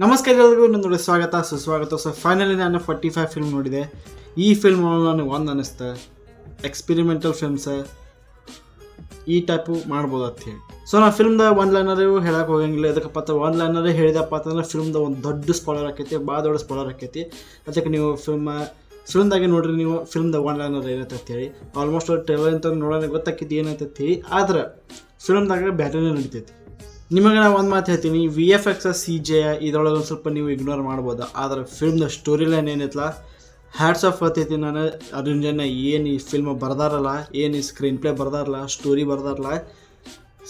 ನಮಸ್ಕಾರ ಎಲ್ಲರಿಗೂ ನನ್ನ ಸ್ವಾಗತ ಸುಸ್ವಾಗತ. ಫೈನಲಿ ನಾನು 45 ಫಿಲ್ಮ್ ನೋಡಿದೆ. ಈ ಫಿಲ್ಮ್ ನನಗೆ ಒಂದು ಅನ್ನಿಸ್ತು, ಎಕ್ಸ್ಪಿರಿಮೆಂಟಲ್ ಫಿಲ್ಮ್ಸ್ ಈ ಟೈಪು ಮಾಡ್ಬೋದು ಅಂತ ಹೇಳಿ. ಸೊ ನಾನು ಫಿಲ್ಮ್ದ ಒಂದು ಲೈನರು ಹೇಳಕ್ಕೆ ಹೋಗಂಗಿಲ್ಲ. ಅದಕ್ಕಪ್ಪ ಒಂದು ಲೈನರೇ ಹೇಳಿದಪ್ಪ ಅಂತಂದ್ರೆ ಫಿಲ್ಮ್ದ ಒಂದು ದೊಡ್ಡ ಸ್ಪಾಯ್ಲರ್ ಆಕೈತಿ, ಭಾಳ ದೊಡ್ಡ ಸ್ಪಾಯ್ಲರ್ ಆಕೈತಿ. ಅದಕ್ಕೆ ನೀವು ಫಿಲ್ಮ್ದಾಗೆ ನೋಡ್ರಿ, ನೀವು ಫಿಲ್ಮ್ದ ಒಂದು ಲೈನರ್ ಏನೈತೆ ಅಂತೇಳಿ. ಆಲ್ಮೋಸ್ಟ್ ಟ್ರೇಲರ್ ಅಂತ ನೋಡೋಣ ಗೊತ್ತಾಕೈತಿ ಏನೈತೆ ಅಂತೇಳಿ. ಆದ್ರೆ ಫಿಲ್ಮ್ದಾಗ ಬ್ಯಾಟರಿನೇ ನಡಿತೈತಿ. ನಿಮಗೆ ನಾನು ಒಂದು ಮಾತು ಹೇಳ್ತೀನಿ, VFX CGI ಇದರೊಳಗೆ ಒಂದು ಸ್ವಲ್ಪ ನೀವು ಇಗ್ನೋರ್ ಮಾಡ್ಬೋದು. ಆದರೆ ಫಿಲ್ಮ್ದ ಸ್ಟೋರಿ ಲೈನ್ ಏನೈತಲ್ಲ, ಹ್ಯಾಟ್ಸ್ ಆಫ್ ಹೇಳ್ತೈತಿ ನಾನು. ಅರ್ಜುನ್ ಜನ್ಯ ಏನು ಈ ಫಿಲ್ಮ್ ಬರ್ದಾರಲ್ಲ, ಏನು ಈ ಸ್ಕ್ರೀನ್ ಪ್ಲೇ ಬರ್ದಾರಲ್ಲ, ಸ್ಟೋರಿ ಬರ್ದಾರಲ್ಲ,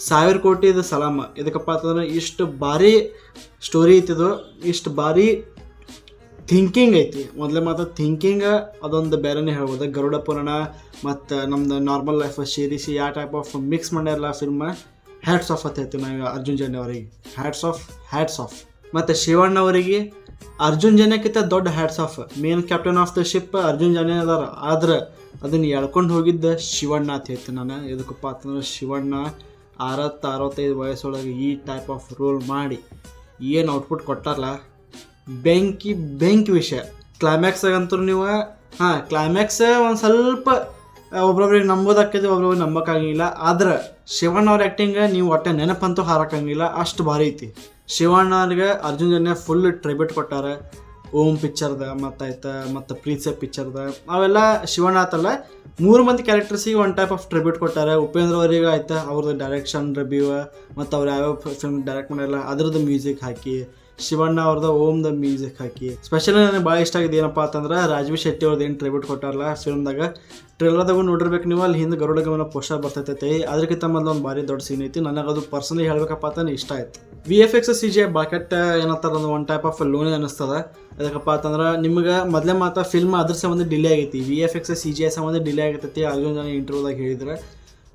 1000 ಕೋಟಿ ಇದು ಸಲಾಮ. ಇದಕ್ಕಪ್ಪ ಅಂತಂದ್ರೆ ಇಷ್ಟು ಭಾರಿ ಸ್ಟೋರಿ ಐತಿದು, ಇಷ್ಟು ಭಾರಿ ಥಿಂಕಿಂಗ್ ಐತಿ. ಮೊದಲೇ ಮಾತ್ರ ಥಿಂಕಿಂಗ್ ಅದೊಂದು ಬೇರೆನೇ ಹೇಳ್ಬೋದು. ಗರುಡ ಪುರಾಣ ಮತ್ತು ನಮ್ಮದು ನಾರ್ಮಲ್ ಲೈಫ್ ಸೀರೀಸ್ ಯಾವ ಟೈಪ್ ಆಫ್ ಮಿಕ್ಸ್ ಮಾಡ್ಯಾರಲ್ಲ ಫಿಲ್ಮ್, ಹ್ಯಾಟ್ಸ್ ಆಫ್ ಅಂತ ಹೇಳ್ತೀವಿ ನಾವು ಅರ್ಜುನ್ ಜನ್ಯ ಅವರಿಗೆ. Hats off. ಮತ್ತು ಶಿವಣ್ಣ ಅವರಿಗೆ ಅರ್ಜುನ್ ಜನ್ಯಕ್ಕಿಂತ ದೊಡ್ಡ hats off. Main captain of the ship Arjun Janya ಅದಾರ, ಆದ್ರೆ ಅದನ್ನು ಎಳ್ಕೊಂಡು ಹೋಗಿದ್ದ ಶಿವಣ್ಣ ಅಂತ ಹೇಳ್ತೀನಿ ನಾನು. ಎದಕ್ಕಪ್ಪ ಅಂತಂದ್ರೆ ಶಿವಣ್ಣ 65 ವಯಸ್ಸೊಳಗೆ ಈ ಟೈಪ್ ಆಫ್ ರೋಲ್ ಮಾಡಿ ಏನು ಔಟ್ಪುಟ್ ಕೊಟ್ಟಾರಲ್ಲ, ಬೆಂಕಿ ವಿಷಯ. ಕ್ಲೈಮ್ಯಾಕ್ಸಾಗಂತೂ ನೀವು ಕ್ಲೈಮ್ಯಾಕ್ಸ್ ಒಂದು ಸ್ವಲ್ಪ ಒಬ್ರೊಬ್ರಿಗೆ ನಂಬೋದಾಕೈತಿ, ಒಬ್ರೊಬ್ರಿಗೆ ನಂಬೋಕ್ಕಾಗಿಲ್ಲ. ಆದ್ರೆ ಶಿವಣ್ಣ ಅವ್ರ ಆ್ಯಕ್ಟಿಂಗ್ ನೀವು ಒಟ್ಟೆ ನೆನಪಂತೂ ಹಾರಕ್ಕಂಗಿಲ್ಲ, ಅಷ್ಟು ಭಾರಿ ಐತಿ. ಶಿವಣ್ಣ ಅವ್ರಿಗೆ ಅರ್ಜುನ್ ಜನ್ಯ ಫುಲ್ ಟ್ರಿಬ್ಯೂಟ್ ಕೊಟ್ಟಾರೆ. ಓಂ ಪಿಕ್ಚರ್ದ ಮತ್ತು ಪ್ರೀತ್ಸೆ ಪಿಕ್ಚರ್ದ ಅವೆಲ್ಲ ಶಿವಣ್ಣ ಆತಲ್ಲ 3 ಮಂದಿ ಕ್ಯಾರೆಕ್ಟರ್ಸಿಗೆ ಒಂದು ಟೈಪ್ ಆಫ್ ಟ್ರಿಬ್ಯೂಟ್ ಕೊಟ್ಟಾರೆ. ಉಪೇಂದ್ರ ಅವರಿಗೆ ಆಯ್ತಾ ಅವ್ರದ್ದು ಡೈರೆಕ್ಷನ್ ರಿವ್ಯೂ ಮತ್ತು ಅವ್ರು ಯಾವ್ಯಾವ ಫಿಲ್ಮ್ ಡೈರೆಕ್ಟ್ ಮಾಡಿರಲ್ಲ ಅದ್ರದ್ದು ಮ್ಯೂಸಿಕ್ ಹಾಕಿ, ಶಿವಣ್ಣ ಅವ್ರದ್ದು ಓಮ್ದ ಮ್ಯೂಸಿಕ್ ಹಾಕಿ. ಸ್ಪೆಷಲಿ ನನಗೆ ಭಾಳ ಇಷ್ಟ ಆಗಿದೆ ಏನಪ್ಪ ಅಂತಂದ್ರೆ ರಾಜವಿ ಶೆಟ್ಟಿ ಅವ್ರದ್ದು ಏನು ಟ್ರಿಬ್ಯೂಟ್ ಕೊಟ್ಟಾರಲ್ಲ ಫಿಲ್ಮ್ದಾಗ. ಟ್ರೇಲರ್ದಾಗೂ ನೋಡಿರ್ಬೇಕು ನೀವು, ಅಲ್ಲಿ ಹಿಂದೆ ಗರುಡ ಗಮನ ಪೋಸ್ಟರ್ ಬರ್ತೈತೆ. ಅದಕ್ಕಿಂತ ಮೊದಲು ಒಂದು ಭಾರಿ ದೊಡ್ಡ ಸೀನ್ ಐತಿ. ನನಗೆ ಅದು ಪರ್ಸನಲಿ ಹೇಳ್ಬೇಕಪ್ಪ ಅಂತಂದ್ರೆ ಇಷ್ಟ ಆಯ್ತು. VFX CGI ಬಾಕೆಟ್ ಏನಂತಾರೆ ಒಂದು ಟೈಪ್ ಆಫ್ ಲೋನೇ ಅನ್ನಿಸ್ತದೆ. ಅದಕ್ಕಪ್ಪ ಅಂತಂದ್ರೆ ನಿಮ್ಗೆ ಮೊದಲೇ ಮಾತ್ರ ಫಿಲ್ಮ್ ಅದ್ರ ಸಂಬಂಧ ಡಿಲೇ ಆಗೈತಿ, VFX CGI ಸಂಬಂಧ ಡಿಲೇ ಆಗೈತಿ. ಅರ್ಜುನ್ ಜನ ಇಂಟರ್ವ್ಯೂದಾಗ ಹೇಳಿದ್ರೆ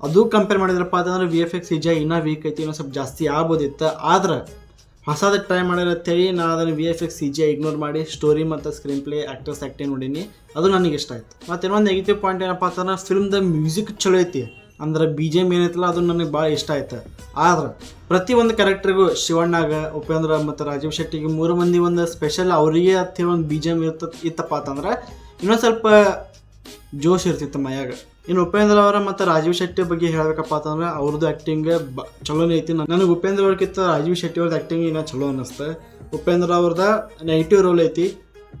ಅದು ಕಂಪೇರ್ ಮಾಡಿದ್ರಪ್ಪ ಅಂತಂದ್ರೆ VFX CGI ಇನ್ನೂ ವೀಕ್ ಐತಿ, ಇನ್ನೂ ಸ್ವಲ್ಪ ಜಾಸ್ತಿ ಆಗ್ಬೋದಿತ್ತು. ಆದ್ರೆ ಹೊಸದಕ್ಕೆ ಟ್ರೈ ಮಾಡಿರತ್ತೇಳಿ ನಾನು ಅದನ್ನು VFX CGI ಇಗ್ನೋರ್ ಮಾಡಿ ಸ್ಟೋರಿ ಮತ್ತು ಸ್ಕ್ರೀನ್ ಪ್ಲೇ ಆ್ಯಕ್ಟರ್ಸ್ ಆ್ಯಕ್ಟಿಂಗ್ ನೋಡೀನಿ, ಅದು ನನಗೆ ಇಷ್ಟ ಆಯಿತು. ಮತ್ತು ಇನ್ನೊಂದು ನೆಗೆಟಿವ್ ಪಾಯಿಂಟ್ ಏನಪ್ಪ ಅಂತಂದ್ರೆ ಫಿಲ್ಮ್ದ ಮ್ಯೂಸಿಕ್ ಚಲೋ ಐತಿ, ಅಂದ್ರೆ BGM ಏನೈತಲ್ಲ ಅದು ನನಗೆ ಭಾಳ ಇಷ್ಟ ಆಯ್ತು. ಆದ್ರೆ ಪ್ರತಿಯೊಂದು ಕ್ಯಾರೆಕ್ಟರ್ಗೂ ಶಿವಣ್ಣಾಗ, ಉಪೇಂದ್ರ ಮತ್ತು ರಾಜೀವ್ ಶೆಟ್ಟಿಗೆ 3 ಮಂದಿ ಒಂದು ಸ್ಪೆಷಲ್ ಅವರಿಗೆ ಅಂತ ಒಂದು BGM ಇತ್ತಪ್ಪ ಅಂತಂದ್ರೆ ಇನ್ನೊಂದು ಸ್ವಲ್ಪ ಜೋಶ್ ಇರ್ತಿತ್ತು ಮೈಯಾಗ. ಇನ್ನು ಉಪೇಂದ್ರ ಅವರ ಮತ್ತು ರಾಜೀವ್ ಶೆಟ್ಟಿ ಬಗ್ಗೆ ಹೇಳಬೇಕಪ್ಪ ಅಂತಂದ್ರೆ ಅವ್ರದ್ದು ಆ್ಯಕ್ಟಿಂಗ್ ಚಲೋನೇ ಐತಿ. ನನಗೆ ಉಪೇಂದ್ರ ಅವ್ರಿಗಿಂತ ರಾಜೀವ್ ಶೆಟ್ಟಿ ಅವ್ರದ್ದು ಆ್ಯಕ್ಟಿಂಗ್ ಇನ್ನೂ ಚಲೋ ಅನ್ನಿಸ್ತು. ಉಪೇಂದ್ರ ಅವ್ರದ ನೆಗೆಟಿವ್ ರೋಲ್ ಐತಿ,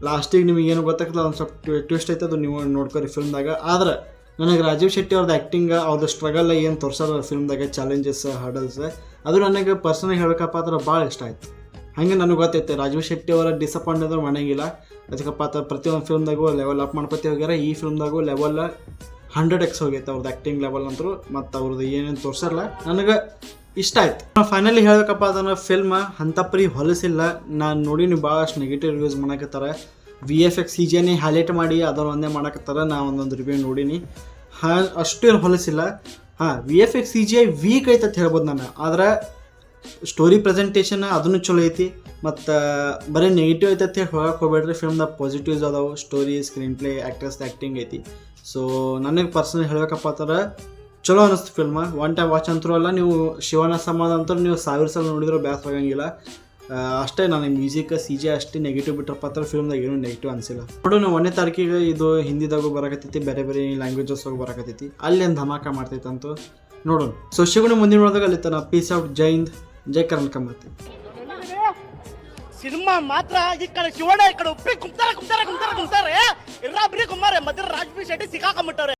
ಲಾಸ್ಟಿಗೆ ನಿಮಗೆ ಏನು ಗೊತ್ತಾಗ್ತದೆ ಒಂದು ಸ್ವಲ್ಪ ಟ್ವಿಸ್ಟ್ ಐತೆ, ಅದು ನೀವು ನೋಡ್ಕೊರಿ ಫಿಲ್ಮ್ದಾಗ. ಆದ್ರೆ ನನಗೆ ರಾಜೀವ್ ಶೆಟ್ಟಿ ಅವ್ರದ್ದು ಆ್ಯಕ್ಟಿಂಗ್, ಅವ್ರದ್ದು ಸ್ಟ್ರಗಲ್ ಏನು ತೋರ್ಸಾರ ಫಿಲ್ಮ್ದಾಗ, ಚಾಲೆಂಜಸ್ ಹರ್ಡಲ್ಸ್, ಅದು ನನಗೆ ಪರ್ಸನಲಿ ಹೇಳಬೇಕಪ್ಪ ಅಂದ್ರೆ ಭಾಳ ಇಷ್ಟ ಆಯಿತು. ಹಾಗೆ ನನಗೆ ಗೊತ್ತೈತೆ ರಾಜೀವ್ ಶೆಟ್ಟಿ ಅವರ ಡಿಸಪಾಯಿಂಟ್ ಅಂದ್ರೆ ಮಾಡಂಗಿಲ್ಲ. ಅದಕ್ಕಪ್ಪ ಅಂತ ಪ್ರತಿಯೊಂದು ಫಿಲ್ಮ್ದಾಗೂ ಲೆವೆಲ್ ಅಪ್ ಮಾಡ್ಕೊತಿ ಹೋಗ್ಯಾರ. ಈ ಫಿಲ್ಮ್ದಾಗೂ ಲೆವೆಲ್ 100x ಹೋಗೈತೆ ಅವ್ರದ್ದು ಆ್ಯಕ್ಟಿಂಗ್ ಲೆವೆಲ್ ಅಂತೂ. ಮತ್ತು ಅವ್ರದ್ದು ಏನೇನು ತೋರ್ಸಾರಲ್ಲ ನನಗೆ ಇಷ್ಟ ಆಯ್ತು. ಫೈನಲಿ ಹೇಳಬೇಕಪ್ಪ ಅದನ್ನು ಫಿಲ್ಮ್ ಅಂಥಪ್ಪರಿ ಹೊಲಸಿಲ್ಲ. ನಾನು ನೋಡೀನಿ ಭಾಳಷ್ಟು ನೆಗೆಟಿವ್ ರಿವ್ಯೂಸ್ ಮಾಡಕತ್ತಾರೆ. VFX CGI ಹೈಲೈಟ್ ಮಾಡಿ ಅದನ್ನು ಒಂದೇ ಮಾಡಕತ್ತಾರೆ. ನಾನು ಒಂದೊಂದು ರಿವ್ಯೂ ನೋಡೀನಿ, ಅಷ್ಟು ಏನು ಹೊಲಸಿಲ್ಲ. VFX CGI ವೀಕ್ ಐತೆ ಅಂತ ಹೇಳ್ಬೋದು ನಾನು. ಆದರೆ ಸ್ಟೋರಿ ಪ್ರೆಸೆಂಟೇಷನ್ ಅದನ್ನು ಚಲೋ ಐತಿ. ಮತ್ತು ಬರೀ ನೆಗೆಟಿವ್ ಐತೆ ಅಂತ ಹೇಳಿ ಹೋಗಕ್ಕೆ ಹೋಗ್ಬೇಡ್ರಿ. ಫಿಲ್ಮ್ದಾಗ ಪಾಸಿಟಿವ್ಸ್ ಅದಾವೆ, story, screen play, actors acting ಐತಿ. ಸೊ ನನಗೆ ಪರ್ಸನಲಿ ಹೇಳಬೇಕಪ್ಪ ಅಂತಂದ್ರೆ ಚಲೋ ಅನ್ನಿಸ್ತು ಫಿಲ್ಮ್. ಒನ್ ಟೈಮ್ ವಾಚ್ ಅಂತರೂ ಅಲ್ಲ, ನೀವು ಶಿವಣ್ಣ ಸಂಬಂಧ ಅಂತೂ ನೀವು 1000 ಸಲ ನೋಡಿದ್ರೂ ಬೇಸರ ಆಗಂಗಿಲ್ಲ. ಅಷ್ಟೇ ನನಗೆ ಮ್ಯೂಸಿಕ್ CGI ಅಷ್ಟೇ ನೆಗೆಟಿವ್ ಬಿಟ್ರಪ್ಪ ಅಂತ ಫಿಲ್ಮ್ದಾಗ ಏನೂ ನೆಗೆಟಿವ್ ಅನಿಸಿಲ್ಲ. ನೋಡೋಣ 1ನೇ ತಾರೀಕಿಗೆ ಇದು ಹಿಂದಿದಾಗೂ ಬರಕತ್ತೈತಿ, ಬೇರೆ ಲ್ಯಾಂಗ್ವೇಜಸ್ ಹೋಗಿ ಬರಕತ್ತೈತಿ, ಅಲ್ಲಿ ಏನು ಧಮಾಕ ಮಾಡ್ತೈತೆ ಅಂತೂ ನೋಡೋಣ. ಸೊ ಶಿವಣ್ಣ ಮುಂದಿನ ನೋಡಿದಾಗ ಅಲ್ಲಿ ತನ ಪೀಸ್ ಔಟ್, ಜೈ ಹಿಂದ್, ಜೈ ಕರ್ನಾಟಕ. ಮತ್ತೆ ಸಿನಿಮಾ ಮಾತ್ರ ಈ ಕಡೆ ಶಿವಣ್ಣ ಈ ಕಡೆ ಉಪ್ಪಿ ಕುಂತಾರೆ ಇರ್ರಾಬ್ರಿ ಕುಮಾರ ಮಧ್ಯ ರಾಜಬಿ ಶೆಟ್ಟಿ ಸಿಕ್ಕಾಕೊಂಡ್ಬಿಟ್ಟವ್ರೆ.